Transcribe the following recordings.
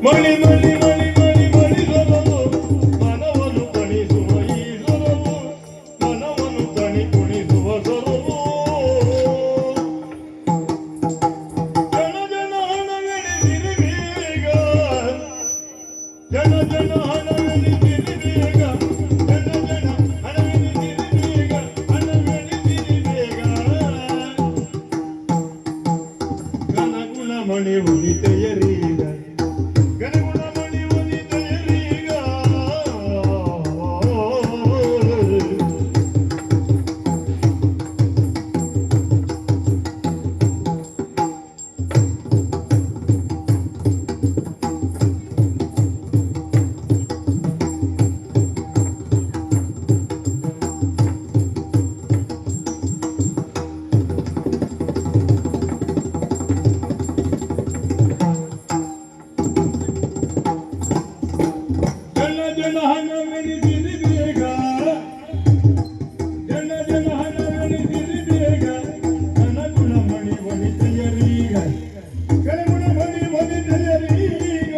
ಮಣಿ ಮಣಿ ಮಣಿ ಮಣಿ ಮಣಿಸೊಲವು ಮನವನ್ನು ತಣಿಸುವ ಈ ಸೊಲವು ಮನವನ್ನು ತಣಿ ಕುಣಿಸುವ ಸೊಲವು ಜನ ಜನ ಹಣವೆಣಿಸಿರಿಬೇಗ ಜನ ಜನ ಹಣವೆಣಿಸಿರಿಬೇಗ ಜನ ಜನ ಹಣವೆಣಿಸಿರಿಬೇಗ ಹಣವೆಣಿಸಿರಿಬೇಗ ಗಣಗುಣ ಮಣಿ ಉದಿತೆಯರೀಗ ಗಣಗುಣ ಮಣಿ ಉದಿತೆಯರೀಗ ಜನ ಜನ ಹಣವೆಣಿಸಿರಿಬೇಗ ಜನ ಜನ ಹಣವೆಣಿಸಿರಿಬೇಗ ಗಣಗುಣ ಮಣಿ ಉದಿತೆಯರೀಗ ಗಣಗುಣ ಮಣಿ ಉದಿತೆಯರೀಗ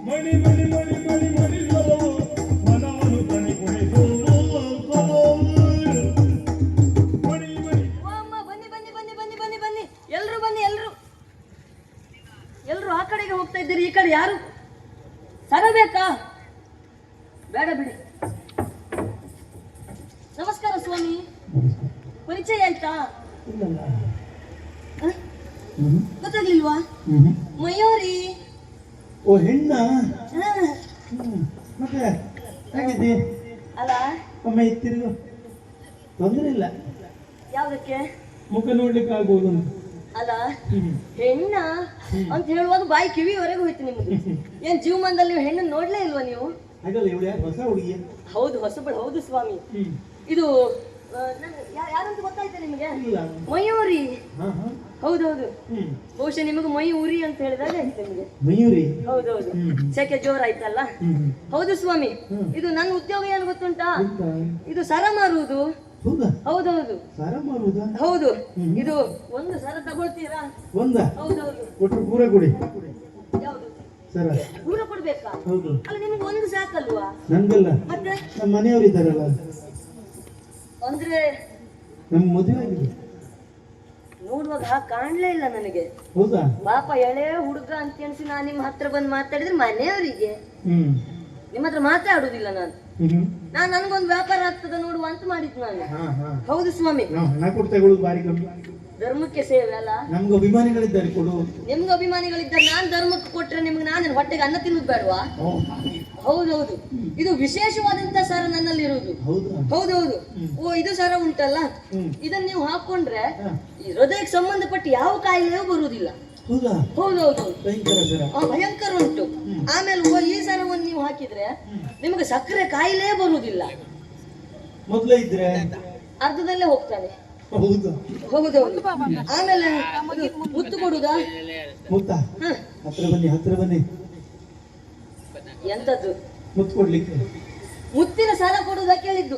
ಮಣಿ ಮಣಿ ಮಣಿ ಮಣಿ ಮಣಿ ಸೊಲವು ಮನವನ್ನು ತಣಿ ಕುಣಿಸುವ ಸೊಲವು ಮಣಿ ಮಣಿ ಓ ಅಮ್ಮ, ಬನ್ನಿ ಬನ್ನಿ ಬನ್ನಿ ಬನ್ನಿ ಬನ್ನಿ ಬನ್ನಿ ಎಲ್ರು ಬನ್ನಿ, ಎಲ್ರು ಎಲ್ರು ಆ ಕಡೆಗೆ ಹೋಗ್ತಾ ಇದ್ದೀರಿ, ಈ ಕಡೆ ಯಾರು ಸರ ಬೇಕಾ? ಬೇಡ ಬಿಡಿ. ನಮಸ್ಕಾರ ಸ್ವಾಮಿ, ಪರಿಚಯ ಆಯ್ತಾ? ಹ? ಗೊತ್ತಾಗ್ಲಿಲ್ವಾ? ಮಯೂರಿ. ಓ ಹೆಣ್ಣ ಹ, ಮತ್ತೆ ಹೇಗಿದ್ದಿ? ಅಲ್ಲ ಒಮ್ಮೆ ತಿರುಗು, ತೊಂದರೆ ಇಲ್ಲ, ಯಾವ್ದಕ್ಕೆ? ಮುಖ ನೋಡ್ಲಿಕ್ಕೆ ಆಗ್ಬೋದು ಅಂತ. ಅಲ್ಲ ಹೆಣ್ಣ ಅಂತ ಹೇಳುವಾಗ ಬಾಯಿ ಕಿವಿವರೆಗೂ ಹೋಯ್ತು ನಿಮ್ದು. ಏನ್ ಜೀವಮಾನದಲ್ಲಿ ನೀವು ಹೆಣ್ಣನ್ನು ನೋಡ್ಲೇ ಇಲ್ವಾ ನೀವು? ಹಾಗಲ್ಲ, ಇವಳು ಯಾರು ಹೊಸ ಹುಡುಗಿ? ಹೌದು, ಹೊಸಬಳು. ಹೌದು ಸ್ವಾಮಿ. ಇದು ಯಾರಂತ ಗೊತ್ತಾಯ್ತಾ ನಿಮಗೆ? ಇಲ್ಲ. ಮಯೂರಿ. ಹಾ ಹಾ ಹೌದೌದು. ಬಹುಶಃ ನಿಮಗೆ ಮಯೂರಿ ಅಂತ ಹೇಳಿದಾಗ ಆಯ್ತು ನಿಮಗೆ. ಮಯೂರಿ. ಹೌದೌದು. ಸೆಕೆ ಜೋರಾಯ್ತಲ್ಲ. ಹೌದು ಸ್ವಾಮಿ. ಇದು ನನ್ನ ಉದ್ಯೋಗ ಏನು ಗೊತ್ತುಂಟಾ? ಇದು ಸರ ಮಾರುವುದು. ಹೌದಾ? ಹೌದೌದು. ಸರ ಮಾರುವುದಾ? ಹೌದು. ಇದು ಒಂದು ಸರ ತಗೊಳ್ತೀರಾ? ಒಂದ ಹೌದೌದು. ಕೊಟ್ಟರು ಪೂರ ಕೊಡಿ. ಯಾವುದು ಸರ ದೂರ ಕೊಡ್ಬೇಕಾ? ಹೌದು. ಅಲ್ಲ ನಿಮ್ಗೆ ಒಂದು ಸಾಕಲ್ವಾ? ನನ್ಗಲ್ಲ, ಮತ್ತೆ ನಮ್ಮ ಮನೆಯವರು ಇದ್ದಾರಲ್ಲ, ಅಂದ್ರೆ ನಮ್ಮ ಮದುವೆ ಆಗಿದೆ. ನೋಡುವಾಗ ಕಾಣ್ಲೇ ಇಲ್ಲ ನನಗೆ. ಹೌದಾ? ಪಾಪ ಎಳೆ ಹುಡುಗ ಅಂತ ಎಣಿಸಿ ನಾನು ನಿಮ್ಮ ಹತ್ರ ಬಂದು ಮಾತಾಡಿದ್ರೆ ಮನೆಯವರಿಗೆ ನಿಮ್ಮ ಹತ್ರ ಮಾತಾಡುದಿಲ್ಲ ನಾನು. ನನ್ಗೊಂದು ವ್ಯಾಪಾರ ಆಗ್ತದ ನೋಡುವ ಅಂತ ಮಾಡಿದ್ ನಾನು. ಹೌದು ಸ್ವಾಮಿ. ಹಣ ಕೊಟ್ಟು ತಗೊಳ್ಳೋದು ಬಾರಿ ಕಮ್ಮಿ. ಧರ್ಮಕ್ಕೆ ಸೇವೆ ಅಲ್ಲ. ನಮ್ಗೆ ಅಭಿಮಾನಿಗಳಿದ್ದಾರೆ, ಕೊಡು. ನಿಮ್ಗೆ ಅಭಿಮಾನಿಗಳಿದ್ದಾರೆ, ನಾನ್ ಧರ್ಮಕ್ಕೆ ಕೊಟ್ರೆ ನಿಮ್ಗೆ ನಾನು ಹೊಟ್ಟೆಗೆ ಅನ್ನ ತಿನ್ನೋದು ಬೇಡವಾ? ಹೌದೌದು. ಇದು ವಿಶೇಷವಾದಂತ ಸರ ನನ್ನಲ್ಲಿ ಇರುವುದು. ಹೌದೌದು. ಓ, ಇದು ಸರ ಉಂಟಲ್ಲ, ಇದನ್ನ ನೀವು ಹಾಕೊಂಡ್ರೆ ಈ ಹೃದಯಕ್ಕೆ ಸಂಬಂಧಪಟ್ಟ ಯಾವ ಕಾಯಿಲೆಯೂ ಬರುವುದಿಲ್ಲ. ಹೌದೌದು. ಭಯಂಕರ ಉಂಟು. ಆಮೇಲೆ ಈ ಸರವನ್ನು ನೀವು ಹಾಕಿದ್ರೆ ನಿಮಗೆ ಸಕ್ಕರೆ ಕಾಯಿಲೆ ಬರುವುದಿಲ್ಲ. ಮೊದಲೇ ಇದ್ರೆ ಅರ್ಧದಲ್ಲೇ ಹೋಗ್ತಾನೆ. ಹೌದೌದು. ಆಮೇಲೆ ಮುತ್ತು ಕೊಡುದಾ? ಮುತ್ತ? ಹತ್ರ ಬನ್ನಿ, ಹತ್ರ ಬನ್ನಿ. ಎಂತದ್ದು ಮುತ್ತು ಕೊಡ್ಲಿಕ್ಕೆ? ಮುತ್ತಿನ ಸರ ಕೊಡುದಾ ಕೇಳಿದ್ದು.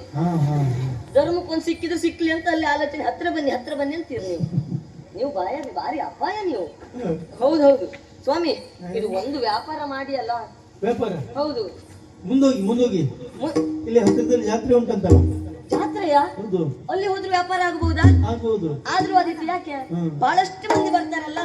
ಧರ್ಮಕ್ಕೊಂದು ಸಿಕ್ಕಿದ್ರೆ ಸಿಕ್ಲಿ ಅಂತ ಅಲ್ಲಿ ಆಲೋಚನೆ. ಹತ್ರ ಬನ್ನಿ ಅಂತೀರಿ ನೀವು. ನೀವು ಭಾರಿ ಅಪಾಯ ನೀವು. ಹೌದೌದು ಸ್ವಾಮಿ. ಇದು ಒಂದು ವ್ಯಾಪಾರ ಮಾಡಿ ಅಲ್ಲ. ವ್ಯಾಪಾರ? ಹೌದು. ಮುಂದೋಗಿ ಇಲ್ಲಿ ಹತ್ತಿರದಲ್ಲಿ ಜಾತ್ರೆ ಉಂಟಂತಲ್ಲ. ಜಾತ್ರೆಯಾ? ಹೌದು. ಅಲ್ಲಿ ಹೋದ್ರೆ ವ್ಯಾಪಾರ ಆಗಬಹುದಾ? ಆಗ್ಬಹುದು. ಆದ್ರೂ ಅದಕ್ಕೆ ಯಾಕೆ ಬಹಳಷ್ಟು ಮಂದಿ ಬರ್ತಾರಲ್ಲ.